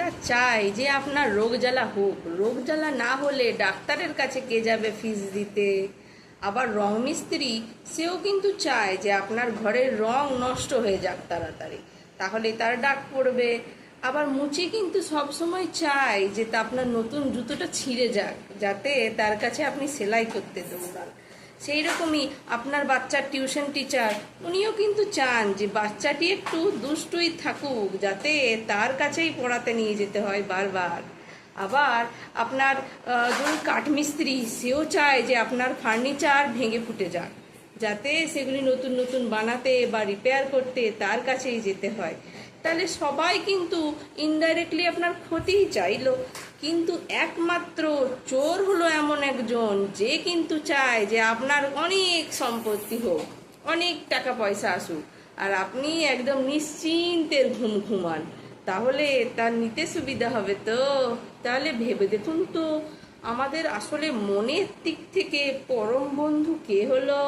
Doctor চায় যে আপনার রোগ জ্বালা হোক, রোগ জ্বালা না হলে ডাক্তারের কাছে কে যাবে ফিস দিতে। আবার রং মিস্ত্রি সেও কিন্তু চায় যে আপনার ঘরের রং নষ্ট হয়ে যাক তাড়াতাড়ি, তাহলে তার ডাক পড়বে। আবার মুচি কিন্তু সব সময় চায় যে তা আপনার নতুন জুতোটা ছিঁড়ে যাক, যাতে তার কাছে আপনি সেলাই করতে দৌড়ান। সেই রকমই আপনার বাচ্চার টিউশন টিচার, উনিও কিন্তু চান যে বাচ্চাটি একটু দুষ্টুই থাকুক, যাতে তার কাছেই পড়াতে নিয়ে যেতে হয় বারবার। আবার আপনার ধরুন কাঠমিস্ত্রি, সেও চায় যে আপনার ফার্নিচার ভেঙে ফুটে যাক, যাতে সেগুলি নতুন নতুন বানাতে বা রিপেয়ার করতে তার কাছেই যেতে হয়। তাহলে সবাই কিন্তু ইনডাইরেক্টলি আপনার ক্ষতিই চাইলো, কিন্তু একমাত্র চোর হলো এমন একজন যে কিন্তু চায় যে আপনার অনেক সম্পত্তি হোক, অনেক টাকা পয়সা আসুক, আর আপনি একদম নিশ্চিন্তের ঘুম ঘুমান। তাহলে তার নিতে সুবিধা হবে তো। তাহলে ভেবে দেখুন তো, আমাদের আসলে মনের দিক থেকে পরম বন্ধু কে হলো?